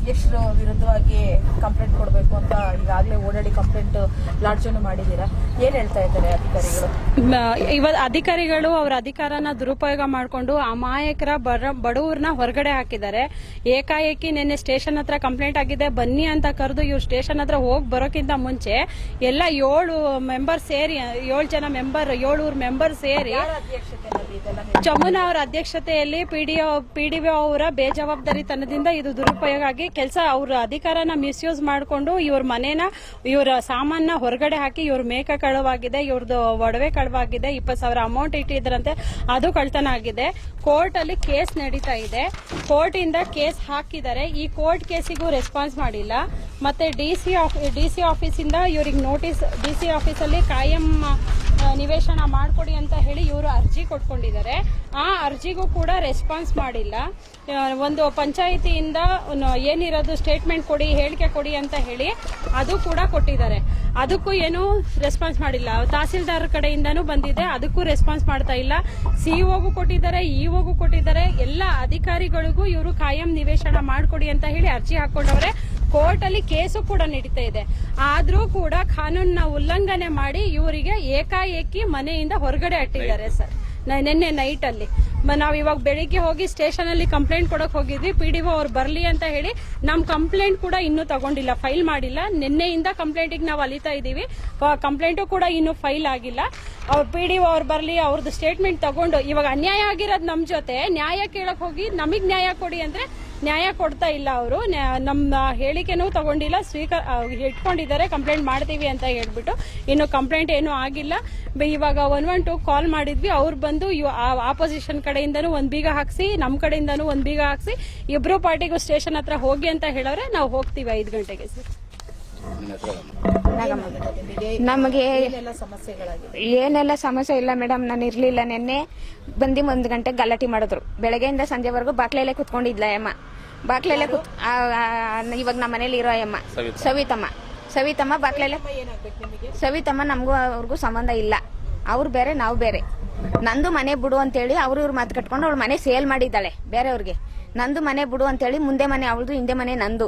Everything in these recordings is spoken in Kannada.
ಅಧ್ಯಕ್ಷರ ವಿರುದ್ಧವಾಗಿ ಕಂಪ್ಲೇಂಟ್ ಕೊಡಬೇಕು ಅಂತ ಈಗಾಗಲೇ ಓಡಾಡಿ ಕಂಪ್ಲೇಂಟ್ ಲಾಡ್ಜ್ ಮಾಡಿದ್ದೀರಾ, ಏನ್ ಹೇಳ್ತಾ ಇದ್ದಾರೆ ಅಧಿಕಾರಿಗಳು? ಅಧಿಕಾರಿಗಳು ಅವರ ಅಧಿಕಾರನ ದುರುಪಯೋಗ ಮಾಡಿಕೊಂಡು ಅಮಾಯಕರ ಬಡವರನ್ನ ಹೊರಗಡೆ ಹಾಕಿದ್ದಾರೆ. ಏಕಾಏಕಿ ನಿನ್ನೆ ಸ್ಟೇಷನ್ ಹತ್ರ ಕಂಪ್ಲೇಂಟ್ ಆಗಿದೆ ಬನ್ನಿ ಅಂತ ಕರೆದು ಇವ್ರು ಸ್ಟೇಷನ್ ಹತ್ರ ಹೋಗಿ ಬರೋಕ್ಕಿಂತ ಮುಂಚೆ ಎಲ್ಲ 7 ಮೆಂಬರ್ ಸೇರಿ 7 ಜನ ಮೆಂಬರ್ 7 ಮೆಂಬರ್ ಸೇರಿ ಚಮುನಾ ಅವರ ಅಧ್ಯಕ್ಷತೆಯಲ್ಲಿ ಪಿಡಿಒ ಅವರ ಬೇಜವಾಬ್ದಾರಿತನದಿಂದ ಇದು ದುರುಪಯೋಗ ಆಗಿ ಕೆಲಸ ಅವ್ರ ಅಧಿಕಾರನ ಮಿಸ್ಯೂಸ್ ಮಾಡಿಕೊಂಡು ಇವರ ಸಾಮಾನ ಹೊರಗಡೆ ಹಾಕಿ ಇವ್ರ ಮೇಕ ಕಳವಾಗಿದೆ, ಇವ್ರದ್ದು ಒಡವೆ ಕಳವಾಗಿದೆ, 20,000 ಅಮೌಂಟ್ ಇಟ್ಟಿದ್ರಂತೆ ಅದು ಕಳ್ತನ ಆಗಿದೆ. ಕೋರ್ಟ್ ಅಲ್ಲಿ ಕೇಸ್ ನಡೀತಾ ಇದೆ, ಕೋರ್ಟ್ ಇಂದ ಕೇಸ್ ಹಾಕಿದ್ದಾರೆ. ಈ ಕೋರ್ಟ್ ಕೇಸಿಗೂ ರೆಸ್ಪಾನ್ಸ್ ಮಾಡಿಲ್ಲ. ಮತ್ತೆ ಡಿಸಿ ಆಫೀಸಿಂದ ಇವ್ರಿಗೆ ನೋಟಿಸ್, ಡಿಸಿ ಆಫೀಸಲ್ಲಿ ಕಾಯಂ ನಿವೇಶನ ಮಾಡಿಕೊಡಿ ಅಂತ ಹೇಳಿ ಇವರು ಅರ್ಜಿ ಕೊಟ್ಕೊಂಡಿದ್ದಾರೆ. ಆ ಅರ್ಜಿಗೂ ಕೂಡ ರೆಸ್ಪಾನ್ಸ್ ಮಾಡಿಲ್ಲ. ಒಂದು ಪಂಚಾಯಿತಿಯಿಂದ ಏನಿರೋದು ಸ್ಟೇಟ್ಮೆಂಟ್ ಕೊಡಿ, ಹೇಳಿಕೆ ಕೊಡಿ ಅಂತ ಹೇಳಿ ಅದು ಕೂಡ ಕೊಟ್ಟಿದ್ದಾರೆ. ಅದಕ್ಕೂ ಏನು ರೆಸ್ಪಾನ್ಸ್ ಮಾಡಿಲ್ಲ. ತಹಸೀಲ್ದಾರ್ ಕಡೆಯಿಂದನೂ ಬಂದಿದೆ, ಅದಕ್ಕೂ ರೆಸ್ಪಾನ್ಸ್ ಮಾಡ್ತಾ ಇಲ್ಲ. ಸಿಇಒಗೂ ಕೊಟ್ಟಿದ್ದಾರೆ, ಇಒಗೂ ಕೊಟ್ಟಿದ್ದಾರೆ. ಎಲ್ಲ ಅಧಿಕಾರಿಗಳಿಗೂ ಇವರು ಕಾಯಂ ನಿವೇಶನ ಮಾಡಿಕೊಡಿ ಅಂತ ಹೇಳಿ ಅರ್ಜಿ ಹಾಕೊಂಡವ್ರೆ. ಕೋರ್ಟ್ ಅಲ್ಲಿ ಕೇಸು ಕೂಡ ನಡೀತಾ ಇದೆ. ಆದ್ರೂ ಕೂಡ ಕಾನೂನನ್ನ ಉಲ್ಲಂಘನೆ ಮಾಡಿ ಇವರಿಗೆ ಏಕಾಏಕಿ ಮನೆಯಿಂದ ಹೊರಗಡೆ ಅಟ್ಟಿದ್ದಾರೆ ಸರ್. ನಿನ್ನೆ ನೈಟ್ ಅಲ್ಲಿ ನಾವ್ ಇವಾಗ ಬೆಳಿಗ್ಗೆ ಹೋಗಿ ಸ್ಟೇಷನ್ ಅಲ್ಲಿ ಕಂಪ್ಲೇಂಟ್ ಕೊಡಕ್ ಹೋಗಿದ್ವಿ. ಪಿಡಿಒ ಅವ್ರು ಬರ್ಲಿ ಅಂತ ಹೇಳಿ ನಮ್ ಕಂಪ್ಲೇಂಟ್ ಕೂಡ ಇನ್ನೂ ತಗೊಂಡಿಲ್ಲ, ಫೈಲ್ ಮಾಡಿಲ್ಲ. ನಿನ್ನೆಯಿಂದ ಕಂಪ್ಲೇಂಟಿಗೆ ನಾವು ಅಲಿತಾ ಇದೀವಿ. ಕಂಪ್ಲೇಂಟು ಕೂಡ ಇನ್ನೂ ಫೈಲ್ ಆಗಿಲ್ಲ. ಅವ್ರ ಪಿಡಿಒ ಅವ್ರು ಬರ್ಲಿ, ಅವ್ರದ್ದು ಸ್ಟೇಟ್ಮೆಂಟ್ ತಗೊಂಡು ಇವಾಗ ಅನ್ಯಾಯ ಆಗಿರೋದು ನಮ್ ಜೊತೆ ನ್ಯಾಯ ಕೇಳಕ್ ಹೋಗಿ ನಮಗ್ ನ್ಯಾಯ ಕೊಡಿ ಅಂದ್ರೆ ನ್ಯಾಯ ಕೊಡ್ತಾ ಇಲ್ಲ. ಅವರು ನಮ್ಮ ಹೇಳಿಕೆನೂ ತಗೊಂಡಿಲ್ಲ, ಇಟ್ಕೊಂಡಿದ್ದಾರೆ ಕಂಪ್ಲೇಂಟ್ ಮಾಡ್ತೀವಿ ಅಂತ ಹೇಳ್ಬಿಟ್ಟು. ಇನ್ನು ಕಂಪ್ಲೇಂಟ್ ಏನೂ ಆಗಿಲ್ಲ. ಇವಾಗ 112 ಕಾಲ್ ಮಾಡಿದ್ವಿ, ಅವ್ರು ಬಂದು ಆಪೋಸಿಷನ್ ಕಡೆಯಿಂದನೂ ಒಂದ್ ಬೀಗ ಹಾಕ್ಸಿ, ನಮ್ ಕಡೆಯಿಂದನೂ ಒಂದ್ ಬೀಗ ಹಾಕ್ಸಿ, ಇಬ್ರು ಪಾರ್ಟಿಗೂ ಸ್ಟೇಷನ್ ಹತ್ರ ಹೋಗಿ ಅಂತ ಹೇಳೋರೆ. ನಾವು ಹೋಗ್ತೀವಿ 5 ಗಂಟೆಗೆ ಸರ್. ನಮಗೆ ಏನೆಲ್ಲ ಸಮಸ್ಯೆ ಇಲ್ಲ ಮೇಡಮ್. ನಾನು ಇರ್ಲಿಲ್ಲ, ನಿನ್ನೆ ಬಂದು 1 ಗಂಟೆಗೆ ಗಲಾಟೆ ಮಾಡಿದ್ರು. ಬೆಳಗ್ಗೆಯಿಂದ ಸಂಜೆವರೆಗೂ ಬಾಕ್ಲೆಲ್ಲೇ ಕುತ್ಕೊಂಡಿದ್ಲ ಅಮ್ಮ. ಬಾಕ್ಲೆಲ್ಲೇ ಇವಾಗ ನಮ್ಮ ಮನೇಲಿ ಇರೋ ಅಮ್ಮ ಸವಿತಮ್ಮ ಬಾಕ್ಲೆಲ್ಲೇ. ಸವಿತಮ್ಮ ನಮಗೂ ಅವ್ರಿಗೂ ಸಂಬಂಧ ಇಲ್ಲ. ಅವ್ರು ಬೇರೆ, ನಾವು ಬೇರೆ. ನಂದು ಮನೆ ಬಿಡು ಅಂತೇಳಿ ಇವ್ರು ಮಾತು ಕಟ್ಕೊಂಡು ಅವಳು ಮನೆ ಸೇಲ್ ಮಾಡಿದ್ದಾಳೆ ಬೇರೆಯವ್ರಿಗೆ. ನಂದು ಮನೆ ಬಿಡು ಅಂತೇಳಿ ಮುಂದೆ ಮನೆ ಅವಳದು, ಹಿಂದೆ ಮನೆ ನಂದು.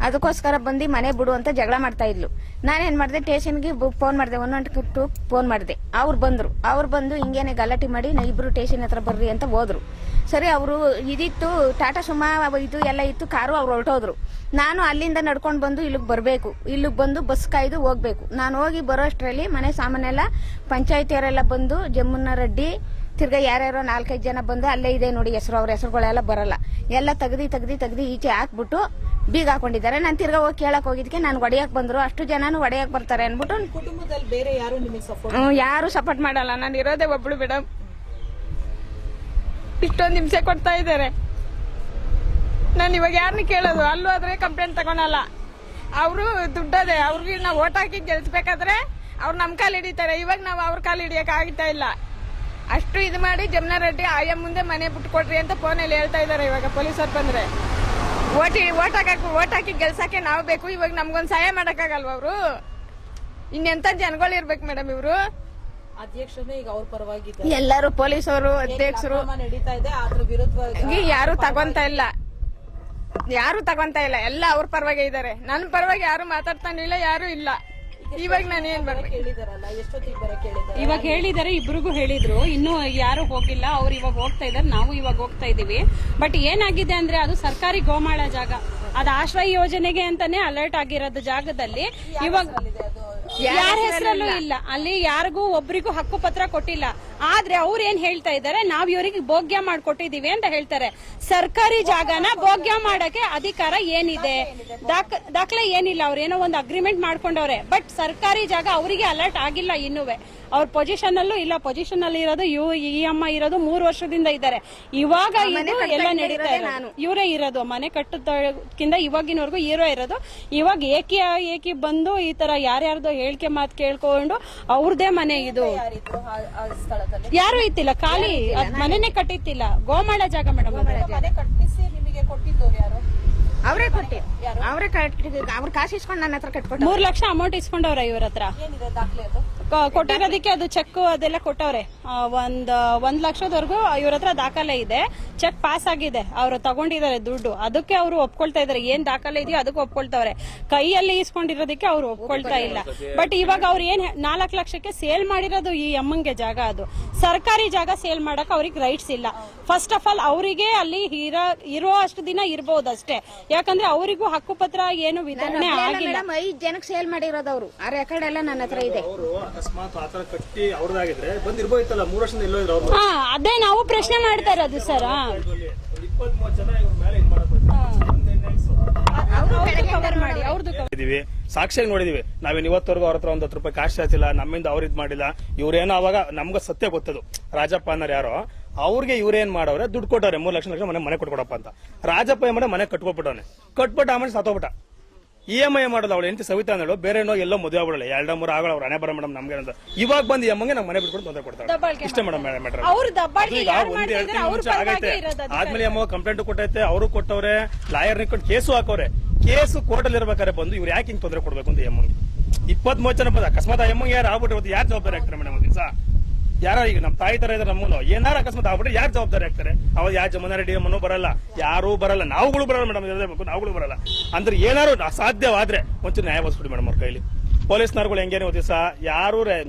ಅದಕ್ಕೋಸ್ಕರ ಬಂದು ಮನೆ ಬಿಡು ಅಂತ ಜಗಳ ಮಾಡ್ತಾ ಇದ್ಲು. ನಾನೇನ್ ಮಾಡಿದೆ, ಸ್ಟೇಷನ್ಗೆ ಫೋನ್ ಮಾಡಿದೆ, 112 ಫೋನ್ ಮಾಡಿದೆ. ಅವ್ರು ಬಂದು ಹಿಂಗೇನೆ ಗಲಾಟೆ ಮಾಡಿ ಇಬ್ರು ಸ್ಟೇಷನ್ ಹತ್ರ ಬರ್ರಿ ಅಂತ ಹೋದ್ರು. ಸರಿ, ಅವರು ಇದಿತ್ತು, ಟಾಟಾ ಸುಮಾ ಇದು ಎಲ್ಲ ಇತ್ತು, ಕಾರು ಅವ್ರು ಹೊರಟೋದ್ರು. ನಾನು ಅಲ್ಲಿಂದ ನಡ್ಕೊಂಡು ಬಂದು ಇಲ್ಲಿಗೆ ಬರಬೇಕು. ಇಲ್ಲಿಗೆ ಬಂದು ಬಸ್ ಕಾಯ್ದು ಹೋಗ್ಬೇಕು. ನಾನು ಹೋಗಿ ಬರೋ ಅಷ್ಟರಲ್ಲಿ ಮನೆ ಸಾಮಾನೆಲ್ಲ ಪಂಚಾಯತಿಯವರೆಲ್ಲ ಬಂದು, ಜಮ್ಮುನ ರೆಡ್ಡಿ ತಿರ್ಗಾ ಯಾರ್ಯಾರೋ 4-5 ಜನ ಬಂದು, ಅಲ್ಲೇ ಇದೆ ನೋಡಿ ಹೆಸರು, ಅವ್ರ ಹೆಸರುಗಳೆಲ್ಲ ಬರಲ್ಲ, ಎಲ್ಲ ತೆಗ್ದಿ ಈಚೆ ಹಾಕ್ಬಿಟ್ಟು ಬೀಗ ಹಾಕೊಂಡಿದ್ದಾರೆ. ನಾನು ತಿರ್ಗಾ ಹೋಗಿ ಕೇಳಕ್ ಹೋಗಿದ್ಕೆ ನಾನು ಒಡೆಯಕ್ ಬಂದ್ರು. ಅಷ್ಟು ಜನನು ಒಡೆಯಕ್ ಬರ್ತಾರೆ ಅನ್ಬಿಟ್ಟು ಕುಟುಂಬದಲ್ಲಿ ಬೇರೆ ಯಾರು ನಿಮಗೆ ಸಪೋರ್ಟ್? ಯಾರು ಸಪೋರ್ಟ್ ಮಾಡಲ್ಲ. ನಾನು ಇರೋದೇ ಒಬ್ಳು ಮೇಡಮ್. ಇಷ್ಟೊಂದು ಹಿಂಸೆ ಕೊಡ್ತಾ ಇದ್ದಾರೆ. ನಾನು ಇವಾಗ ಯಾರನ್ನ ಕೇಳೋದು? ಅಲ್ಲೂ ಆದ್ರೆ ಕಂಪ್ಲೇಂಟ್ ತಗೊಳಲ್ಲ. ಅವರು ದುಡ್ಡದೆ, ಅವ್ರಿಗೆ ನಾವು ಓಟ್ ಹಾಕಿ ಗೆಲ್ಸ್ಬೇಕಾದ್ರೆ ಅವ್ರು ನಮ್ ಕಾಲ್ ಹಿಡಿತಾರೆ. ಇವಾಗ ನಾವು ಅವ್ರ ಕಾಲ್ ಹಿಡಿಯಕ್ ಆಗ್ತಾ ಇಲ್ಲ. ಅಷ್ಟು ಇದು ಮಾಡಿ ಜಮುನಾ ರೆಡ್ಡಿ ಆಯ ಮುಂದೆ ಮನೆ ಬಿಟ್ಟು ಕೊಡ್ರಿ ಅಂತ ಫೋನಲ್ಲಿ ಹೇಳ್ತಾ ಇದಾರೆ. ಇವಾಗ ಪೊಲೀಸರು ಬಂದ್ರೆ ಓಟ್ ಹಾಕಿ ಗೆಲ್ಸಕ್ಕೆ ನಾವು ಬೇಕು. ಇವಾಗ ನಮ್ಗೊಂದ್ ಸಹಾಯ ಮಾಡಕ್ಕಾಗಲ್ವ ಅವರು? ಇನ್ನೆಂತ ಜನಗಳು ಇರ್ಬೇಕು ಮೇಡಮ್ ಇವರು? ಅಧ್ಯಕ್ಷರೇ ಈಗ ಅವ್ರ ಪರವಾಗಿ ಎಲ್ಲರೂ ಪೊಲೀಸರು, ಅಧ್ಯಕ್ಷರು ನಡೀತಾ ಇದೆ, ಅದ್ರ ವಿರುದ್ಧವಾಗಿ ಯಾರು ತಗೊಂತ ಇಲ್ಲ. ಎಲ್ಲ ಅವ್ರ ಪರವಾಗಿ ಇದಾರೆ. ನನ್ನ ಪರವಾಗಿ ಯಾರು ಮಾತಾಡ್ತಾನೆ ಇಲ್ಲ, ಯಾರು ಇಲ್ಲ. ಇವಾಗ ನಾನು ಏನ್ ಇವಾಗ ಹೇಳಿದಾರೆ, ಇಬ್ರಿಗೂ ಹೇಳಿದ್ರು. ಇನ್ನು ಯಾರು ಹೋಗಿಲ್ಲ, ಅವ್ರು ಇವಾಗ ಹೋಗ್ತಾ ಇದಾರೆ, ನಾವು ಇವಾಗ ಹೋಗ್ತಾ ಇದೀವಿ. ಬಟ್ ಏನಾಗಿದೆ ಅಂದ್ರೆ ಅದು ಸರ್ಕಾರಿ ಗೋಮಾಳ ಜಾಗ, ಅದು ಆಶ್ರಯ ಯೋಜನೆಗೆ ಅಂತಾನೆ ಅಲರ್ಟ್ ಆಗಿರೋದು ಜಾಗದಲ್ಲಿ ಇವಾಗ ಯಾರ ಹೆಸರಲ್ಲೂ ಇಲ್ಲ. ಅಲ್ಲಿ ಯಾರಿಗೂ ಒಬ್ರಿಗೂ ಹಕ್ಕು ಪತ್ರ ಕೊಟ್ಟಿಲ್ಲ. ಆದ್ರೆ ಅವ್ರು ಏನ್ ಹೇಳ್ತಾ ಇದಾರೆ, ನಾವ್ ಇವರಿಗೆ ಭೋಗ್ಯ ಮಾಡ್ಕೊಟ್ಟಿದೀವಿ ಅಂತ ಹೇಳ್ತಾರೆ. ಸರ್ಕಾರಿ ಜಾಗನ ಭೋಗ್ಯ ಮಾಡಕ್ಕೆ ಅಧಿಕಾರ ಏನಿದೆ? ದಾಖಲೆ ಏನಿಲ್ಲ. ಅವ್ರೇನೋ ಒಂದು ಅಗ್ರಿಮೆಂಟ್ ಮಾಡ್ಕೊಂಡವ್ರೆ. ಬಟ್ ಸರ್ಕಾರಿ ಜಾಗ ಅವರಿಗೆ ಅಲರ್ಟ್ ಆಗಿಲ್ಲ ಇನ್ನುವೆ. ಅವ್ರ ಪೊಸಿಷನ್ ಅಲ್ಲೂ ಇಲ್ಲ. ಪೊಸಿಷನ್ ಅಲ್ಲಿ ಇರೋದು ಈ ಅಮ್ಮ ಇರೋದು 3 ವರ್ಷದಿಂದ ಇದ್ದಾರೆ. ಇವಾಗ ಎಲ್ಲ ನಡೀತಾ ಇದೆ. ಇವರೇ ಇರೋದು ಮನೆ ಕಟ್ಟೋದಕ್ಕಿಂತ ಇವಾಗಿನವರೆಗೂ ಇವರೇ ಇರೋದು. ಇವಾಗ ಏಕಿ ಬಂದು ಈ ತರ ಯಾರ್ಯಾರ್ದು ಹೇಳಿಕೆ ಮಾತು ಕೇಳ್ಕೊಂಡು ಅವ್ರದೇ ಮನೆ ಇದು. ಯಾರು ಇತ್ತಿಲ್ಲ, ಖಾಲಿ ಮನೆನೇ ಕಟ್ಟಿತ್ತಿಲ್ಲ. ಗೋಮಾಳ ಜಾಗ ಮೇಡಮ್. ಅವರೇ ಕಟ್ಟಿದ್ರು, ಅವ್ರ ಕಾಸು ಇಸ್ಕೊಂಡು ನನ್ನ ಹತ್ರ ಕಟ್ಕೊಟ್ಟು 3 ಲಕ್ಷ ಅಮೌಂಟ್ ಇಸ್ಕೊಂಡವ್ರೆ ಇವ್ರ ಹತ್ರ. ಏನಿದೆ ದಾಖಲೆ ಅದು? ಕೊಟ್ಟಿರೋದಕ್ಕೆ ಅದು ಚೆಕ್ ಅದೆಲ್ಲ ಕೊಟ್ಟವ್ರೆ. 1 ಲಕ್ಷದವರೆಗೂ ಇವ್ರ ಹತ್ರ ದಾಖಲೆ ಇದೆ. ಚೆಕ್ ಪಾಸ್ ಆಗಿದೆ, ಅವ್ರು ತಗೊಂಡಿದ್ದಾರೆ ದುಡ್ಡು, ಅದಕ್ಕೆ ಅವರು ಒಪ್ಕೊಳ್ತಾ ಇದಾರೆ. ಏನ್ ದಾಖಲೆ ಇದೆಯೋ ಅದಕ್ಕೆ ಒಪ್ಕೊಳ್ತಾವ್ರೆ. ಕೈಯಲ್ಲಿ ಇಸ್ಕೊಂಡಿರೋದಕ್ಕೆ ಅವ್ರು ಒಪ್ಕೊಳ್ತಾ ಇಲ್ಲ. ಬಟ್ ಇವಾಗ ಅವ್ರು ಏನ್ 4 ಲಕ್ಷಕ್ಕೆ ಸೇಲ್ ಮಾಡಿರೋದು ಈ ಅಮ್ಮಂಗೆ ಜಾಗ, ಅದು ಸರ್ಕಾರಿ ಜಾಗ. ಸೇಲ್ ಮಾಡಕ್ ಅವ್ರಿಗೆ ರೈಟ್ಸ್ ಇಲ್ಲ. ಫಸ್ಟ್ ಆಫ್ ಆಲ್ ಅವರಿಗೆ ಅಲ್ಲಿ ಇರೋ ಅಷ್ಟು ದಿನ ಇರಬಹುದು ಅಷ್ಟೇ. ಯಾಕಂದ್ರೆ ಅವರಿಗೂ ಹಕ್ಕುಪತ್ರ ಏನು ವಿತರಣೆ ಆಗಿಲ್ಲ. 5 ಜನಕ್ಕೆ ಸೇಲ್ ಮಾಡಿರೋದು ಅವರು. ಆ ರೆಕಾರ್ಡ್ ಎಲ್ಲ ನನ್ನ ಹತ್ರ ಇದೆ. ಅಕಸ್ಮಾತ್ ಆತರ ಕಟ್ಟಿ ಅವ್ರದಾಗಿದ್ರೆ ಬಂದಿರ್ಬೋಯ್ತಲ್ಲ, 3 ವರ್ಷದಿಂದ ಎಲ್ಲೋ ಇದ್ರು ಅವ್ರು. ಅದೇ ನಾವು ಪ್ರಶ್ನೆ ಮಾಡ್ತಾ ಇರೋದು ಸರ್. 23 ಜನ ಇವ್ರ ಮೇಲೆ ಇದು ಮಾಡಬೇಕು. ಸಾಕ್ಷಿಯಾಗಿ ನೋಡಿದೀವಿ. ನಾವೇನ್ ಇವತ್ತವರೆಗೂ ಅವ್ರ ಹತ್ರ 10 ರೂಪಾಯಿ ಕಾಸ್ಟ್ ಹಾಚಿಲ್ಲ, ನಮ್ಮಿಂದ ಅವ್ರು ಇದ್ ಮಾಡಿಲ್ಲ. ಇವ್ರೇನೋ ಅವಾಗ ನಮ್ಗ ಸತ್ಯ ಗೊತ್ತದು. ರಾಜಪ್ಪ ಅನ್ನೋರು ಯಾರೋ ಅವ್ರಿಗೆ ಇವ್ರೇನ್ ಮಾಡವ್ರೆ, ದುಡ್ಡು ಕೊಟ್ಟವ್ರೆ 3 ಲಕ್ಷ ಮನೆ ಕೊಟ್ಕೊಡಪ್ಪ ಅಂತ. ರಾಜಪ್ಪ ಏನ್ ಮನೆ ಕಟ್ಕೊಬಿಟ್ಟವನೆ. ಕಟ್ಬಿಟ್ಟು ಆಮೇಲೆ ಸತ್ತೋಗ್ಬಿಟ್ಟ. EMI ಮಾಡೋದು ಅವಳು ಎಂಟಿ ಸವಿತಾ ಅಂದಳು. ಬೇರೆ ಎಲ್ಲೋ ಮದುವೆ ಆಗ್ಬಿಡಲ್ಲ. 2-3 ಆಗಲ್ಲ. ಅವ್ರ ಹಣೆ ಬರ ಮೇಡಮ್ ನಮ್ಗೆ ಅಂತ ಇವಾಗ ಬಂದು ಈ ಅಮ್ಮಂಗೆ ನಮ್ಗೆ ಮನೆ ಬಿಟ್ಕೊಂಡು ತೊಂದರೆ ಕೊಡ್ತಾರೆ. ಇಷ್ಟೇ ಮೇಡಮ್. ಆಗೈತೆ. ಆದ್ಮೇಲೆ ಅಮ್ಮ ಕಂಪ್ಲೇಂಟ್ ಕೊಟ್ಟೈತೆ, ಅವರು ಕೊಟ್ಟವ್ರೆ, ಲಾಯರ್ ನಿಂತ್ಕೊಂಡು ಕೇಸು ಹಾಕವ್ರೆ. ಕೇಸು ಕೋರ್ಟ್ ಅಲ್ಲಿ ಇರ್ಬೇಕಾದ್ರೆ ಬಂದು ಇವ್ರು ಯಾಕೆ ಹಿಂಗ್ ತೊಂದರೆ ಕೊಡ್ಬೇಕು ಅಂತ ಅಮ್ಮಂಗೆ 23 ಜನ ಬಂದ. ಅಕಸ್ಮಾತ್ ಅಮ್ಮಂಗೆ ಯಾರು ಆಗ್ಬಿಟ್ಟು ಯಾರು ಜವಾಬ್ದಾರಿ ಆಗ್ತಾರೆ ಮೇಡಮ್? ಒಂದ್ ದಿವಸ ಯಾರೋ ಈಗ ನಮ್ ತಾಯಿ ತರ ಇದ್ರೆ ನಮ್ಮನ್ನು ಏನಾರ ಅಕಸ್ಮಾತ್ ಆಗ್ಬಿಟ್ರೆ ಯಾರು ಜವಾಬ್ದಾರಿ ಆಗ್ತಾರೆ? ಅವಾಗ ಯಾವ ಜಮನ ರೆಡ್ಡಿ ಅಮ್ಮನೂ ಬರಲ್ಲ, ಯಾರೂ ಬರಲ್ಲ, ನಾವುಗಳು ಬರಲ್ಲ ಮೇಡಮ್. ಇರಬೇಕು, ನಾವುಗಳು ಬರಲ್ಲ. ಅಂದ್ರೆ ಏನಾರು ಅಸಾಧ್ಯವಾದ್ರೆ ಒಂಚೂರು ನ್ಯಾಯ ಒದಗಿಸ್ಬಿಡಿ ಮೇಡಮ್ ಅವ್ರ ಕೈಲಿ. ಪೊಲೀಸ್ನವ್ರುಗಳು ಹೆಂಗೇನೆ ಒಂದ್ ದಿವಸ ಯಾರು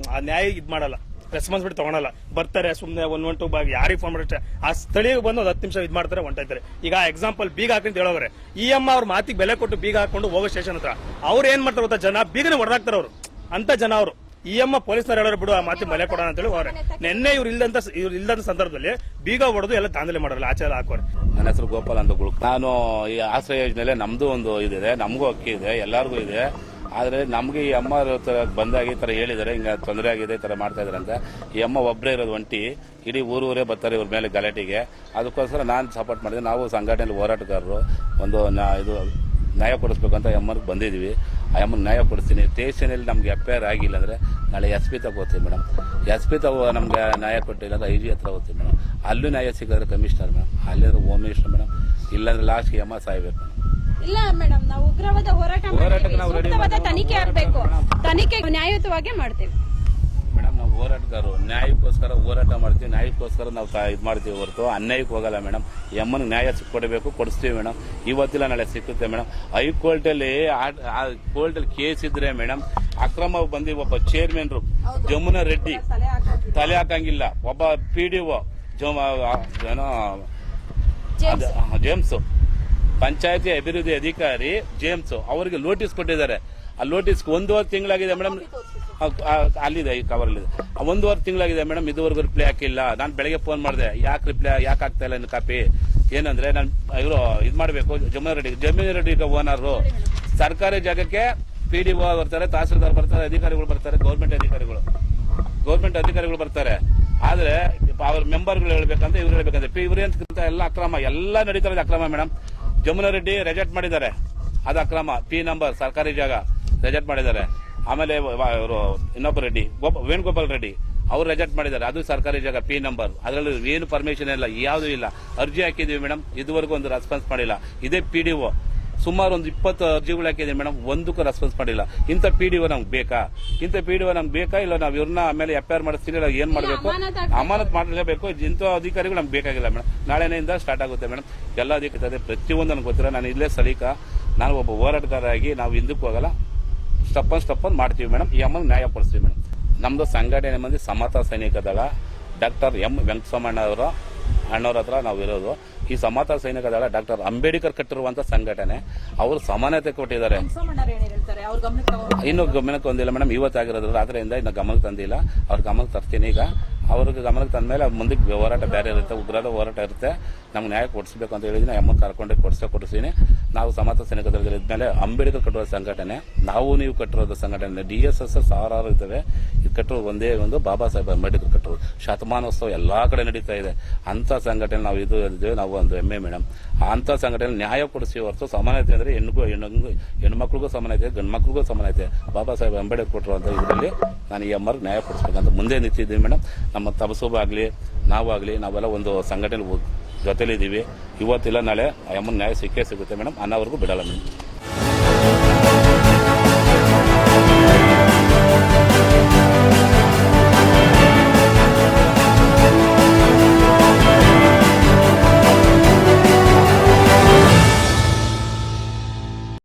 ನ್ಯಾಯ ಇದ್ ಮಾಡಲ್ಲ, ರೆಸ್ಪಾನ್ಸಿಬಿಲಿಟಿ ತಗೊಳಲ್ಲ. ಬರ್ತಾರೆ ಸುಮ್ನೆ 112 ಬಾಗಿ ಯಾರಿಗೆ ಫೋನ್ ಮಾಡಿದ್ರೆ ಆ ಸ್ಥಳೀಯ ಬಂದು 10 ನಿಮಿಷ ಇದ್ ಮಾಡ್ತಾರೆ, ಹೊಂಟಾಯ್ತಾರೆ. ಈಗ ಎಕ್ಸಾಂಪಲ್ ಬೀಗ ಹಾಕಂತ ಹೇಳೋರೆ. ಈ ಅಮ್ಮ ಅವ್ರ ಮಾತಿಗೆ ಬೆಲೆ ಕೊಟ್ಟು ಬೀಗ ಹಾಕೊಂಡು ಹೋಗೋ ಸ್ಟೇಷನ್ ಹತ್ರ ಅವ್ರು ಏನ್ ಮಾಡ್ತಾರೆ ಗೊತ್ತಾ? ಜನ ಬೀಗನೆ ಹೊಡೆದಾಕ್ತಾರೆ ಅವ್ರು. ಅಂತ ಜನ ಅವರು. ಈ ಅಮ್ಮ ಪೊಲೀಸ್ನವ್ರು ಹೇಳೋರು ಬಿಡು, ಆ ಮಾತಿ ಬೆಲೆ ಕೊಡೋಣ ಅಂತ ಹೇಳಿ ಹೋದ್ರೆ ನಿನ್ನೆ ಇವ್ರು ಇಲ್ದಂತ ಸಂದರ್ಭದಲ್ಲಿ ಬೀಗ ಹೊಡೆದು ಎಲ್ಲ ದಾಂಧಲೆ ಮಾಡಲ್ಲ, ಆಚಾರ ಹಾಕೋರು. ನನ್ನ ಹೆಸರು ಗೋಪಾಲ್ ಅಂತ ಗುಳುಕ್. ನಾನು ಈ ಆಶ್ರಯ ಯೋಜನೆಯಲ್ಲಿ ನಮ್ದು ಒಂದು ಇದಿದೆ, ನಮಗೂ ಅಕ್ಕಿ ಇದೆ, ಎಲ್ಲರಿಗೂ ಇದೆ. ಆದ್ರೆ ನಮ್ಗೆ ಈ ಅಮ್ಮ ಬಂದಾಗಿ ಈ ತರ ಹೇಳಿದಾರೆ, ಹಿಂಗ ತೊಂದರೆ ಆಗಿದೆ, ಈ ತರ ಮಾಡ್ತಾ ಇದಾರೆ ಅಂತ. ಈ ಅಮ್ಮ ಒಬ್ಬರೇ ಇರೋದು ಒಂಟಿ, ಇಡೀ ಊರೂರೇ ಬರ್ತಾರೆ ಇವ್ರ ಮೇಲೆ ಗಲಾಟೆಗೆ. ಅದಕ್ಕೋಸ್ಕರ ನಾನು ಸಪೋರ್ಟ್ ಮಾಡಿದೆ. ನಾವು ಸಂಘಟನೆಯಲ್ಲಿ ಹೋರಾಟಗಾರರು ಇದು ನ್ಯಾಯ ಕೊಡಿಸ್ಬೇಕು ಅಂತ ಅಮ್ಮನಿಗೆ ಬಂದಿದ್ದೀವಿ. ಆ ಅಮ್ಮನ ನ್ಯಾಯ ಕೊಡಿಸ್ತೀನಿ. ಸ್ಟೇಷನಲ್ಲಿ ನಮ್ಗೆ FIR ಆಗಿಲ್ಲ ಅಂದ್ರೆ ನಾಳೆ SP ತಗ ಹೋಗ್ತೀವಿ ಮೇಡಮ್. SP ತಗ ನಮ್ಗೆ ನ್ಯಾಯ ಕೊಟ್ಟಿಲ್ಲ ಅಂದ್ರೆ IG ಹತ್ರ ಹೋಗ್ತೀವಿ ಮೇಡಮ್. ಅಲ್ಲೂ ನ್ಯಾಯ ಸಿಕ್ಕಿದ್ರೆ ಕಮಿಷನರ್ ಮೇಡಮ್, ಅಲ್ಲಿಂದ್ರೆ ಹೋಮ್ ಮಿನಿಸ್ಟರ್ ಮೇಡಮ್, ಇಲ್ಲಾಂದ್ರೆ ಲಾಸ್ಟ್ಗೆ ಅಮ್ಮ ಸಾಯ್ಬೇಕು ಮೇಡಮ್. ಇಲ್ಲ ಮೇಡಮ್, ನಾವು ಉಗ್ರವಾದ ಹೋರಾಟ ತನಿಖೆ ಆಗಬೇಕು. ತನಿಖೆ ನ್ಯಾಯಯುತವಾಗಿ ಮಾಡ್ತೇವೆ ಮೇಡಮ್. ನಾವು ಹೋರಾಟಗಾರರು, ನ್ಯಾಯಕ್ಕೋಸ್ಕರ ಹೋರಾಟ ಮಾಡ್ತೀವಿ, ನ್ಯಾಯಕ್ಕೋಸ್ಕರ ನಾವು ಇದು ಮಾಡ್ತೀವಿ ಹೊರತು ಅನ್ಯಾಯಕ್ಕೆ ಹೋಗಲ್ಲ ಮೇಡಮ್. ಈ ಅಮ್ಮನಿಗೆ ನ್ಯಾಯ ಕೊಡಬೇಕು, ಕೊಡಿಸ್ತೀವಿ ಮೇಡಮ್. ಇವತ್ತಿಲ್ಲ ನಾಳೆ ಸಿಕ್ಕುತ್ತೆ ಮೇಡಮ್. ಹೈಕೋರ್ಟಲ್ಲಿ ಕೇಸ್ ಇದ್ರೆ ಮೇಡಮ್, ಅಕ್ರಮ ಬಂದು ಒಬ್ಬ ಚೇರ್ಮನ್ ಜಮುನಾ ರೆಡ್ಡಿ ತಲೆ ಹಾಕಂಗಿಲ್ಲ, ಒಬ್ಬ PDO ಜೇಮ್ಸ್ ಪಂಚಾಯತಿ ಅಭಿವೃದ್ಧಿ ಅಧಿಕಾರಿ ಜೇಮ್ಸ್ ಅವರಿಗೆ ನೋಟಿಸ್ ಕೊಟ್ಟಿದ್ದಾರೆ. ಆ ನೋಟಿಸ್ 1.5 ತಿಂಗಳಾಗಿದೆ ಮೇಡಮ್. ಅಲ್ಲಿದೆ, ಈ ಕವರಲ್ಲಿದೆ. 1.5 ತಿಂಗಳಾಗಿದೆ ಮೇಡಮ್, ಇದುವರೆಗೂ ರಿಪ್ಲೈ ಹಾಕಿಲ್ಲ. ನಾನು ಬೆಳಗ್ಗೆ ಫೋನ್ ಮಾಡಿದೆ, ಯಾಕೆ ಆಗ್ತಾ ಇಲ್ಲ ಇನ್ನು ಕಾಪಿ? ಏನಂದ್ರೆ ನಾನು ಇವರು ಇದು ಮಾಡಬೇಕು, ಜಮೀನು ರೆಡ್ಡಿ ಓನರು. ಸರ್ಕಾರಿ ಜಾಗಕ್ಕೆ PDO ಬರ್ತಾರೆ, ತಹಸೀಲ್ದಾರ್ ಬರ್ತಾರೆ, ಅಧಿಕಾರಿಗಳು ಬರ್ತಾರೆ, ಗೌರ್ಮೆಂಟ್ ಅಧಿಕಾರಿಗಳು ಬರ್ತಾರೆ. ಆದ್ರೆ ಅವ್ರ ಮೆಂಬರ್ಗಳು ಹೇಳ್ಬೇಕಂತ ಇವ್ರು ಹೇಳ್ಬೇಕಂತ ಇವ್ರೇಂತ ಎಲ್ಲ ಅಕ್ರಮ, ಎಲ್ಲ ನಡೀತಾ ಇದೆ ಅಕ್ರಮ ಮೇಡಮ್. ಜಮುನಾ ರೆಡ್ಡಿ ರೆಜೆಕ್ಟ್ ಮಾಡಿದ್ದಾರೆ, ಅದು ಅಕ್ರಮ. P ನಂಬರ್ ಸರ್ಕಾರಿ ಜಾಗ ರೆಜೆಕ್ಟ್ ಮಾಡಿದ್ದಾರೆ. ಆಮೇಲೆ ಇವರು ಇನ್ನೊಬ್ಬ ರೆಡ್ಡಿ, ವೇಣುಗೋಪಾಲ್ ರೆಡ್ಡಿ, ಅವ್ರು ರೆಜೆಕ್ಟ್ ಮಾಡಿದ್ದಾರೆ, ಅದು ಸರ್ಕಾರಿ ಜಾಗ P ನಂಬರ್. ಅದರಲ್ಲಿ ಏನು ಪರ್ಮಿಷನ್ ಇಲ್ಲ, ಯಾವ್ದು ಇಲ್ಲ. ಅರ್ಜಿ ಹಾಕಿದೀವಿ ಮೇಡಮ್, ಇದುವರೆಗೂ ಒಂದು ರೆಸ್ಪಾನ್ಸ್ ಮಾಡಿಲ್ಲ. ಇದೇ PDO ಸುಮಾರು ಒಂದು 20 ಅರ್ಜಿಗಳು ಹಾಕಿದೀವಿ ಮೇಡಮ್, ಒಂದಕ್ಕೂ ರೆಸ್ಪಾನ್ಸ್ ಮಾಡಿಲ್ಲ. ಇಂಥ PDO ನಮ್ಗೆ ಬೇಕಾ? ಇಲ್ಲ ನಾವು ಇವ್ರನ್ನ ಆಮೇಲೆ FIR ಮಾಡಿಸ್ತೀನಿ, ಏನ್ ಮಾಡಬೇಕು? ಅಮಾನತ್ ಮಾಡಲೇಬೇಕು. ಇಂಥ ಅಧಿಕಾರಿಗಳು ನಮ್ಗೆ ಬೇಕಾಗಿಲ್ಲ ಮೇಡಮ್. ನಾಳೆನೆಯಿಂದ ಸ್ಟಾರ್ಟ್ ಆಗುತ್ತೆ ಮೇಡಮ್. ಎಲ್ಲ ಅಧಿಕಾರಿ ಪ್ರತಿಯೊಂದು ನನಗೆ ಗೊತ್ತಿಲ್ಲ. ನಾನು ಇಲ್ಲೇ ಸ್ಥಳೀಕ, ನಾನು ಒಬ್ಬ ಹೋರಾಟಗಾರರಾಗಿ ನಾವು ಹಿಂದಕ್ಕೂ ಹೋಗಲ್ಲ, ಸ್ಟೆಪ್ ಮಾಡ್ತೀವಿ ಮೇಡಮ್. ಈ ಅಮ್ಮನ ನ್ಯಾಯ ಪಡಿಸ್ತೀವಿ ಮೇಡಮ್. ನಮ್ದು ಸಂಘಟನೆ ಮಂದಿ ಸಮತಾ ಸೈನಿಕ ದಳ ಡಾಕ್ಟರ್ M ವೆಂಕಟಸ್ವಾಮಣ್ಣ ಅಣ್ಣವ್ರ ಹತ್ರ ನಾವು ಇರೋದು. ಈ ಸಮತಾ ಸೈನಿಕ ದಳ ಡಾಕ್ಟರ್ ಅಂಬೇಡ್ಕರ್ ಕಟ್ಟಿರುವಂತ ಸಂಘಟನೆ. ಅವರು ಸಮಾನತೆ ಕೊಟ್ಟಿದ್ದಾರೆ. ಇನ್ನು ಗಮನಕ್ಕೆ ತಂದಿಲ್ಲ ಮೇಡಮ್. ಇವತ್ತಾಗಿರೋದು ರಾತ್ರಿಯಿಂದ ಇನ್ನು ಗಮನಕ್ಕೆ ತಂದಿಲ್ಲ. ಅವ್ರ ಗಮನಕ್ಕೆ ತರ್ತೀನಿ. ಈಗ ಅವ್ರಿಗೆ ಗಮನಕ್ಕೆ ತಂದ್ಮೇಲೆ ಮುಂದಕ್ಕೆ ಹೋರಾಟ ಬೇರೆ ಇರುತ್ತೆ, ಉಗ್ರದ ಹೋರಾಟ ಇರುತ್ತೆ. ನಮ್ಗೆ ನ್ಯಾಯ ಕೊಡಿಸ್ಬೇಕು ಅಂತ ಹೇಳಿದ್ರೆ ಅಮ್ಮ ಕರ್ಕೊಂಡು ಕೊಡಿಸ್ತೀನಿ. ನಾವು ಸಮತಾ ಸೈನಿಕ ದಳದಲ್ಲಿ ಇದ್ಮೇಲೆ ಅಂಬೇಡ್ಕರ್ ಕಟ್ಟಿರೋ ಸಂಘಟನೆ, ನೀವು ಕಟ್ಟಿರೋದು ಸಂಘಟನೆ, DSS ಸಾವಿರಾರು ಇರ್ತವೆ. ಇದು ಕಟ್ಟಿರೋದು ಒಂದೇ ಒಂದು ಬಾಬಾ ಸಾಹೇಬ್ ಅಂಬೇಡ್ಕರ್ ಕಟ್ಟಿರೋದು. ಶತಮಾನೋತ್ಸವ ಎಲ್ಲಾ ಕಡೆ ನಡೀತಾ ಇದೆ. ಅಂತ ಸಂಘಟನೆ ನಾವು ನಾವು ಒಂದು ಹೆಮ್ಮೆ ಮೇಡಮ್. ಅಂತ ಸಂಘಟನೆ ನ್ಯಾಯ ಕೊಡಿಸಿ ಹೊರತು ಸಮಾನತೆ ಅಂದ್ರೆ ಹೆಣ್ಮಕ್ಳಿಗೂ ಸಮಾನತೆ, ಗಂಡು ಮಕ್ಳಿಗೂ ಸಮಾನತೆ. ಬಾಬಾ ಸಾಹೇಬ್ ಅಂಬೇಡ್ಕರ್ ಕೊಟ್ಟಿರುವಂತ ಇದರಲ್ಲಿ ನಾನು ಈ ಅಮ್ಮರಿಗೆ ನ್ಯಾಯ ಕೊಡಿಸ್ಬೇಕಂತ ಮುಂದೆ ನಿಂತಿದ್ದೀವಿ ಮೇಡಮ್. ನಮ್ಮ ತಬಸೂಬ್ ಆಗ್ಲಿ, ನಾವೆಲ್ಲ ಒಂದು ಸಂಘಟನೆ ಜೊತೆಲಿದ್ದೀವಿ. ಇವತ್ತಿಲ್ಲ ನಾಳೆ ಆ ಅಮ್ಮನ ನ್ಯಾಯ ಸಿಕ್ಕೇ ಸಿಗುತ್ತೆ ಮೇಡಮ್, ಅನ್ನೋವರೆಗೂ ಬಿಡಲ್ಲ ಮೇಡಮ್.